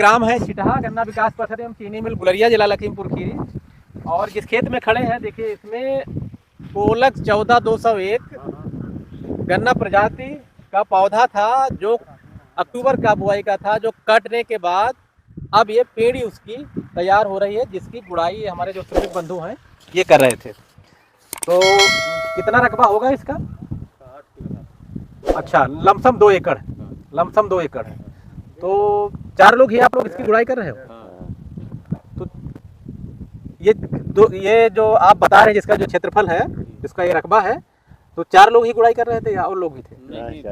ग्राम है छिटहा, गन्ना विकास परिषद एवं चीनी मिल गुलरिया, जिला लखीमपुर खीरी। और जिस खेत में खड़े हैं देखिए, इसमें कोलक 14201 गन्ना प्रजाति का पौधा था, जो अक्टूबर का बुआई का था, जो कटने के बाद अब ये पेड़ी उसकी तैयार हो रही है, जिसकी गुड़ाई हमारे जो श्रमिक बंधु हैं ये कर रहे थे। तो कितना रकबा होगा इसका? अच्छा, लमसम 2 एकड़, लमसम 2 एकड़ है। तो 4 लोग ही आप लोग इसकी गुड़ाई कर रहे हो? तो ये जो आप बता रहे हैं, जिसका जो क्षेत्रफल है, जिसका ये रकबा है, तो 4 लोग ही गुड़ाई कर रहे थे या और लोग भी थे? नहीं,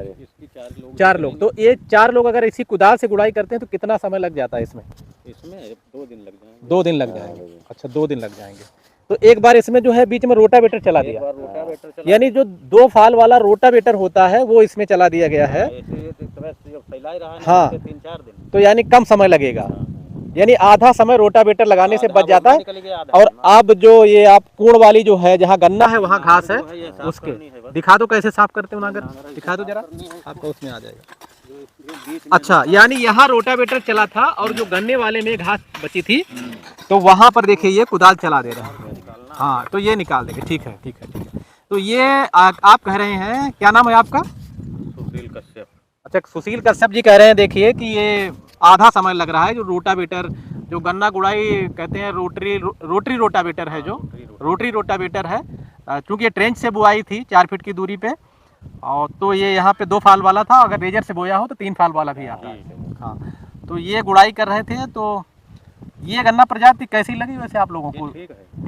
4 लोग। तो ये 4 लोग अगर इसी कुदाल से गुड़ाई करते हैं तो कितना समय लग जाता है इसमें? इसमें 2 दिन लग जाएंगे। 2 दिन लग जाएंगे। अच्छा, 2 दिन लग जाएंगे। तो एक बार इसमें जो है बीच में रोटावेटर चला दिया, यानी जो 2 फाल वाला रोटावेटर होता है वो इसमें चला दिया गया है। हाँ, 3-4 दिन, तो यानी कम समय लगेगा, यानी आधा समय रोटावेटर लगाने से बच जाता है। और अब जो ये आप कोण वाली जो है, जहाँ गन्ना है वहाँ घास है, उसके दिखा दो कैसे साफ करते हो, अगर दिखा दो जरा, आपको उसमें आ जाएगा। अच्छा, यानी यहाँ रोटावेटर चला था और जो गन्ने वाले में घास बची थी तो वहाँ पर देखिए ये कुदाल चला दे रहा है। हाँ, तो ये निकाल देंगे। ठीक है, ठीक है, ठीक है। तो ये आप कह रहे हैं, क्या नाम है आपका? सुशील कश्यप। अच्छा, सुशील कश्यप जी कह रहे हैं देखिए कि ये आधा समय लग रहा है, जो रोटावेटर, जो गन्ना गुड़ाई कहते हैं, रोटरी रोटावेटर है, जो रोटरी रोटावेटर है, क्योंकि ये ट्रेंच से बुआई थी 4 फीट की दूरी पे, और तो ये यहाँ पे 2 फाल वाला था, अगर रेजर से बोया हो तो 3 फाल वाला भी आता है। हाँ, तो ये गुड़ाई कर रहे थे। तो ये गन्ना प्रजाति कैसी लगी वैसे आप लोगों को?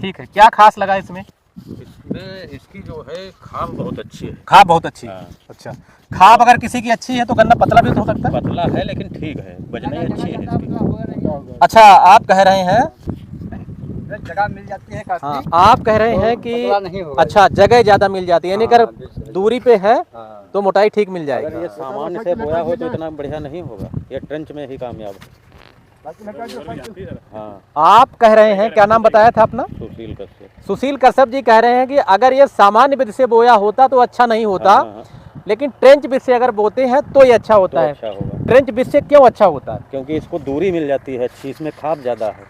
ठीक है। क्या खास लगा इसमें? इसकी जो है खाब बहुत अच्छी है। खाब बहुत अच्छी है। अच्छा, खाब अगर किसी की अच्छी है तो गन्ना पतला भी तो हो सकता है? पतला है लेकिन ठीक है, बजने अच्छी है इसकी। अच्छा, आप कह रहे हैं जगह मिल जाती है काफी। हाँ, आप कह रहे हैं कि नहीं होगा। अच्छा, जगह ज्यादा मिल जाती है, यानी अगर दूरी पे है तो मोटाई ठीक मिल अगर जाएगी। ये सामान्य से बोया हो तो इतना बढ़िया नहीं होगा, ये ट्रेंच में ही कामयाब है। हाँ, आप कह रहे हैं, क्या नाम बताया था अपना? सुशील कश्यप। सुशील कश्यप जी कह रहे हैं कि अगर ये सामान्य विधि से बोया होता तो अच्छा नहीं होता, लेकिन ट्रेंच विधि से अगर बोते हैं तो ये अच्छा होता है। अच्छा होगा। ट्रेंच विधि से क्यों अच्छा होता है? क्योंकि इसको दूरी मिल जाती है अच्छी, इसमें खाप ज़्यादा है,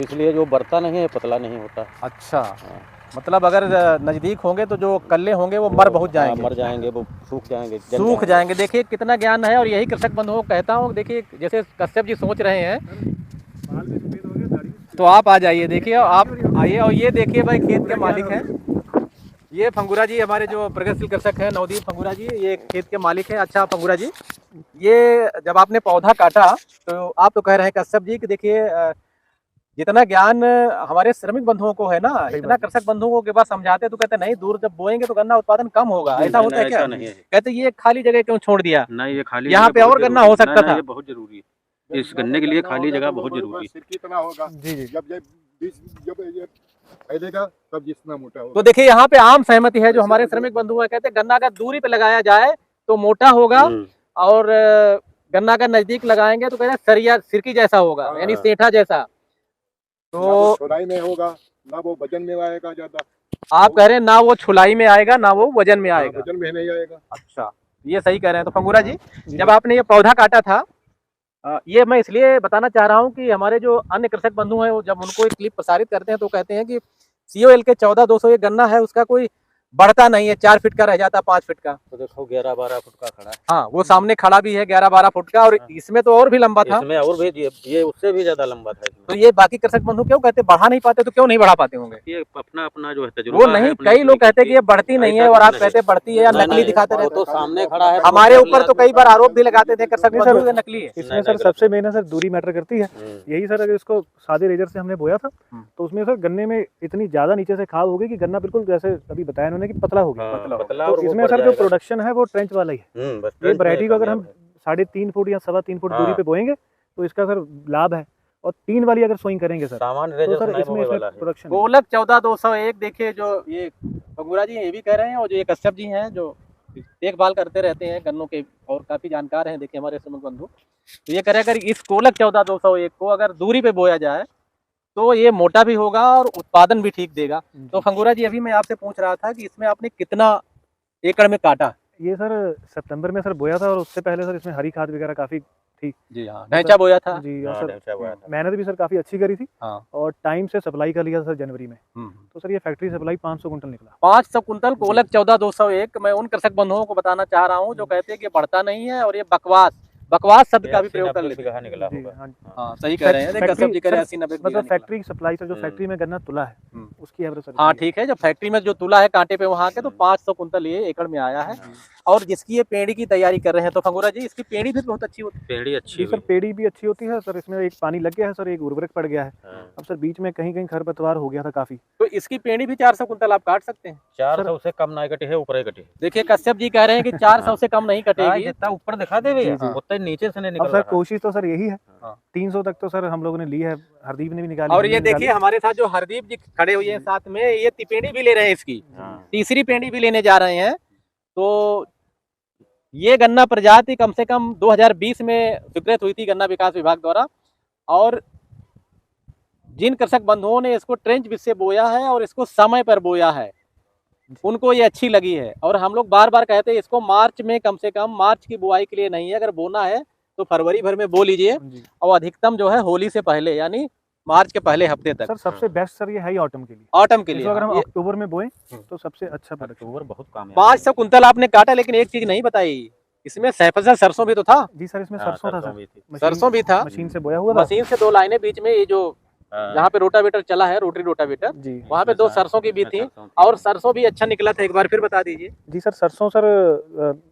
इसलिए जो बढ़ता नहीं है पतला नहीं होता। अच्छा, मतलब अगर नज़दीक होंगे तो जो कल्ले होंगे वो मर बहुत जाएंगे। मर जाएंगे, वो सूख जाएंगे, सूख जाएंगे। देखिए कितना ज्ञान है, और यही कृषक बंधुओं को कहता हूँ। देखिए जैसे कश्यप जी सोच रहे हैं, तो आप आ जाइए, देखिए आप आइए। और ये देखिए भाई, खेत के मालिक हैं ये फंगुरा जी, हमारे जो प्रगतिशील कृषक हैं नवदीप फंगुरा जी, ये खेत के मालिक हैं। अच्छा फंगुरा जी, ये जब आपने पौधा काटा तो आप तो कह रहे हैं कश्यप जी कि देखिए जितना ज्ञान हमारे श्रमिक बंधुओं को है ना, इतना कृषक बंधुओं के पास समझाते तो कहते नहीं, दूर जब बोएंगे तो गन्ना उत्पादन कम होगा। ऐसा होता है क्या? नहीं है। कहते ये खाली जगह क्यों छोड़ दिया? नहीं, ये खाली यहाँ पे और गन्ना हो सकता था। ये बहुत जरूरी है, इस गन्ने के लिए खाली जगह बहुत जरूरी है। कितना होगा जी जी। जब ये फैलेगा तब जितना मोटा होगा। तो देखिए यहाँ पे आम सहमति है, जो हमारे श्रमिक बंधु हैं, कहते हैं गन्ना अगर दूरी पे लगाया जाए तो मोटा होगा, और गन्ना अगर नजदीक लगाएंगे तो कहते हैं सरिया सिरकी जैसा होगा, यानी सेठा जैसा। तो छुलाई में होगा ना, वो वजन में आएगा ज्यादा। आप कह रहे हैं ना वो छुलाई में आएगा ना वो वजन में आएगा। वजन में नहीं आएगा। अच्छा, ये सही कह रहे हैं। तो फंगुरा जी, जब आपने ये पौधा काटा था, ये मैं इसलिए बताना चाह रहा हूँ कि हमारे जो अन्य कृषक बंधु हैं, वो जब उनको एक क्लिप प्रसारित करते हैं तो कहते हैं कि COL के 14201 गन्ना है, उसका कोई बढ़ता नहीं है, 4 फीट का रह जाता, 5 फीट का। तो देखो 11-12 फुट का खड़ा है। हाँ, वो सामने खड़ा भी है 11-12 फुट का, और इसमें तो और भी लंबा था। इसमें और भी ये उससे भी ज्यादा लंबा था। तो ये बाकी कृषक बंधु क्यों कहते बढ़ा नहीं पाते? तो क्यों नहीं बढ़ा पाते होंगे? ये अपना अपना जो है तजुर्बा वो नहीं, कई लोग कहते हैं कि ये बढ़ती नहीं है, और आप कहते बढ़ती है, या नकली दिखाते रहते। तो सामने खड़ा है, हमारे ऊपर तो कई बार आरोप भी लगाते थे कृषक बंधु नकली है। इसमें सर सबसे मेन है सर दूरी मैटर करती है। यही सर, अगर इसको सादे रेजर से हमने बोया था तो उसमें सर गन्ने में इतनी ज्यादा नीचे से खाद होगी कि गन्ना बिल्कुल जैसे अभी बताया उन्होंने कि पतला होगी। तो इसमें सर जो प्रोडक्शन है वो ट्रेंच वाला ही है। ये वैरायटी को अगर हम 3.5 फुट या 3.25 फुट दूरी पे बोएंगे तो इसका सर लाभ है। और 3 वाली अगर सोइंग करेंगे सर तो सर इसमें प्रोडक्शन कोलक 14201 देखिए, जो ये फंगुरा जी ये भी कह रहे हैं, और जो ये कश्यप जी हैं जो देखभाल करते रहते हैं गन्नों के और काफी जानकार हैं, देखिए हमारे श्रमिक बंधु, तो ये कह रहे हैं अगर इस कोलक 14201 को अगर दूरी पे बोया जाए तो ये मोटा भी होगा और उत्पादन भी ठीक देगा। तो फंगुरा जी, अभी मैं आपसे पूछ रहा था कि इसमें आपने कितना एकड़ में काटा? ये सर सितंबर में सर बोया था, और उससे पहले सर इसमें हरी खाद वगैरह काफी थी जी हाँ, ढैंचा बोया था। जी। और हाँ, सर ढैंचा बोया था। मेहनत भी सर काफ़ी अच्छी करी थी हाँ। और टाइम से सप्लाई कर लिया सर जनवरी में। तो सर ये फैक्ट्री सप्लाई 500 कुंटल निकला। 500 कुंटल कोलक 14,201। मैं उन कृषक बंधुओं को बताना चाह रहा हूँ जो कहते हैं कि बढ़ता नहीं है, और ये बकवास शब्द का भी प्रयोग कर लेते हैं। निकला जी, होगा। हाँ। हाँ, सही कह रहे हैं। देखिए, कश्यप जी कह रहे हैं 80-90 बीघा मतलब निकला। फैक्ट्री सप्लाई सर जो फैक्ट्री में गन्ना तुला है उसकी एवरेज सर हाँ इतनी है। ठीक है, जो फैक्ट्री में जो तुला है कांटे पे वहाँ के, तो 500 कुंटल ये एकड़ में आया है। और जिसकी ये पेड़ी की तैयारी कर रहे हैं, तो फंगुरा जी इसकी पेड़ी भी बहुत अच्छी होती है। पेड़ी अच्छी जी सर, पेड़ी भी अच्छी होती है सर। इसमें एक पानी लग गया है सर, एक उर्वरक पड़ गया है। अब सर बीच में कहीं कहीं खरपतवार हो गया था काफी। तो इसकी पेड़ी भी 400 कुंटल आप काट सकते हैं। 400 से कम ना कटे है, ऊपर ही कटे। देखिए, कश्यप जी कह रहे हैं कि 400 से कम नहीं कटेगी। जितना ऊपर दिखा दे भैया, जी, जी। उतना ही नीचे से नहीं अब निकल सर रहा। कोशिश तो सर यही है। हाँ। 300 तक तो सर हम लोगों ने ली है, हरदीप ने भी निकाली। और हमने ये भी देखिए हमारे साथ जो हरदीप जी खड़े हुए हैं साथ में, ये पेड़ी भी ले रहे हैं इसकी, तीसरी पेड़ी भी लेने जा रहे हैं। तो ये गन्ना प्रजाति कम से कम 2020 में स्वीकृत हुई थी गन्ना विकास विभाग द्वारा, और जिन कृषक बंधुओं ने इसको ट्रेंच बीज से बोया है और इसको समय पर बोया है, उनको ये अच्छी लगी है। और हम लोग बार बार कहते हैं इसको मार्च में, कम से कम मार्च की बुआई के लिए नहीं है, अगर बोना है तो फरवरी भर में बो लीजिए, जी। और अधिकतम जो है होली से पहले, यानी मार्च के पहले हफ्ते तक। सर सबसे बेस्ट सर ये है ऑटम के लिए। ऑटम के लिए इसको अगर हम ये अक्टूबर में बोएं तो सबसे अच्छा प्रोडक्शन। अक्टूबर बहुत काम है। 500 कुंतल आपने काटा, लेकिन एक चीज नहीं बताई, इसमें सैफसल सरसों भी तो था। जी सर, इसमें हाँ, सरसों था सरसों सर। भी थी। मशीन- सरसों भी था, मशीन से बोया हुआ था। मशीन से 2 लाइनें बीच में, ये जो हाँ। जहाँ पे रोटावेटर चला है, रोटरी रोटावेटर, जी। वहाँ पे 2 सरसों की भी थी, और सरसों भी अच्छा निकला था। एक बार फिर बता दीजिए। जी सर, सरसों सर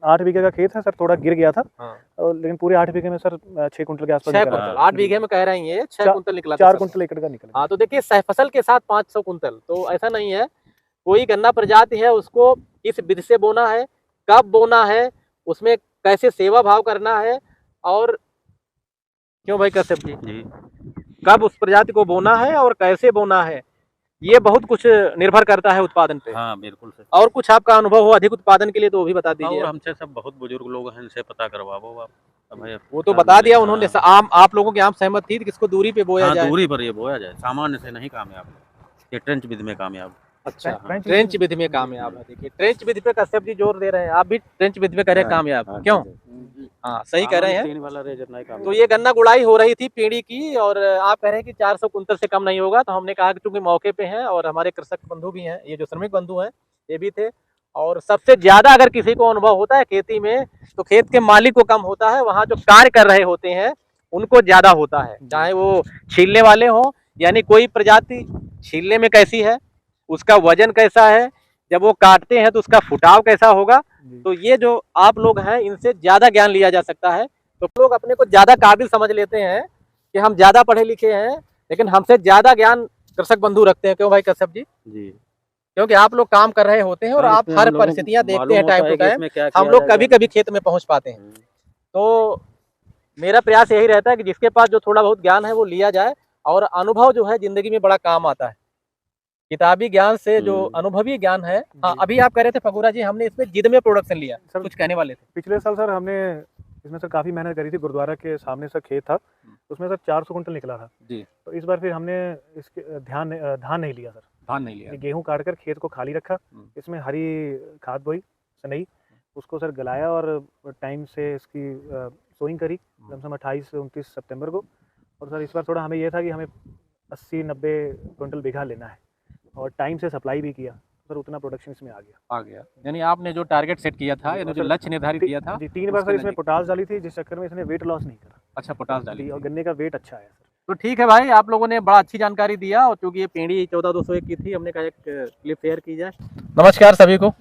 8 बीघे का खेत है सर, थोड़ा गिर गया था। हाँ। और लेकिन पूरे 8 बीघे में सर 6 कुंटल के आसपास 6 निकला। कुंतल 8 बीघे में कह रही हैं, 6 चा- कुंतल निकला था 4 सरसों। कुंटल एकड़ का निकला। हाँ, तो देखिए सहफसल के साथ 500 कुंतल, तो ऐसा नहीं है। कोई गन्ना प्रजाति है, उसको किस विधि से बोना है, कब बोना है, उसमें कैसे सेवा भाव करना है, और क्यों भाई कश्यप जी, कब उस प्रजाति को बोना है और कैसे बोना है, ये बहुत कुछ निर्भर करता है उत्पादन पे। हाँ बिल्कुल सर। और कुछ आपका अनुभव हो अधिक उत्पादन के लिए तो वो भी बता दीजिए। और हमसे सब बहुत बुजुर्ग लोग हैं, इनसे पता करवाओ आप। भाई वो तो बता दिया उन्होंने। आम आप लोगों की आम सहमत थी कि किसको दूरी पे बोया हाँ, जाए। दूरी पर ये बोया जाए, सामान्य से नहीं कामयाब, ये ट्रेंच विधि में कामयाब। अच्छा, ट्रेंच ट्रेंच विधि में कामयाब है। देखिए, ट्रेंच विधि पे कश्यप जी जोर दे रहे हैं, आप भी ट्रेंच विधि पे कह रहे हैं कामयाब, क्यों? हाँ, सही कह रहे हैं। 3 वाला रेजर नहीं कामयाब। तो ये गन्ना गुड़ाई हो रही थी पेड़ी की, और आप कह रहे हैं कि 400 कुंतल से कम नहीं होगा, तो हमने कहा कि चूंकि मौके पे हैं और हमारे कृषक बंधु भी हैं, ये जो श्रमिक बंधु हैं ये भी थे, और सबसे ज्यादा अगर किसी को अनुभव होता है खेती में, तो खेत के मालिक को कम होता है, वहाँ जो कार्य कर रहे होते हैं उनको ज्यादा होता है। चाहे वो छीलने वाले हों, यानी कोई प्रजाति छीलने में कैसी है, उसका वजन कैसा है, जब वो काटते हैं तो उसका फुटाव कैसा होगा, तो ये जो आप लोग हैं इनसे ज्यादा ज्ञान लिया जा सकता है। तो लोग अपने को ज्यादा काबिल समझ लेते हैं कि हम ज्यादा पढ़े लिखे हैं, लेकिन हमसे ज्यादा ज्ञान कृषक बंधु रखते हैं। क्यों भाई कश्यप जी? जी, क्योंकि आप लोग काम कर रहे होते हैं और आप हर परिस्थितियां देखते हैं टाइम टू टाइम। हम लोग कभी कभी खेत में पहुंच पाते हैं। तो मेरा प्रयास यही रहता है कि जिसके पास जो थोड़ा बहुत ज्ञान है वो लिया जाए, और अनुभव जो है जिंदगी में बड़ा काम आता है। किताबी ज्ञान से जो अनुभवी ज्ञान है। हाँ, अभी आप कह रहे थे फगुरा जी, हमने इसमें जिद में प्रोडक्शन लिया, सर कुछ कहने वाले थे। पिछले साल सर हमने इसमें सर काफ़ी मेहनत करी थी। गुरुद्वारा के सामने सर खेत था, उसमें सर 400 कुंटल निकला था जी। तो इस बार फिर हमने इसके धान नहीं लिया सर। धान नहीं लिया, ये गेहूं काट कर खेत को खाली रखा, इसमें हरी खाद बोई सनई, उसको सर गलाया और टाइम से इसकी सोइंग करी कम से कम 28 से 29 सितंबर को। और सर इस बार थोड़ा हमें यह था कि हमें 80-90 कुंटल बीघा लेना है, और टाइम से सप्लाई भी किया सर, उतना प्रोडक्शन इसमें आ गया। यानी आपने जो टारगेट सेट किया था, यानी जो लक्ष्य निर्धारित किया था जी, 3 बार सर इसमें पोटास डाली थी, जिस चक्कर में इसने वेट लॉस नहीं करा। अच्छा, पोटास डाली, और गन्ने का वेट अच्छा आया सर। तो ठीक है भाई, आप लोगों ने बड़ा अच्छी जानकारी दिया, और क्योंकि ये पेड़ी 14,201 की थी, हमने कहा एक क्लिप शेयर की जाए। नमस्कार सभी को।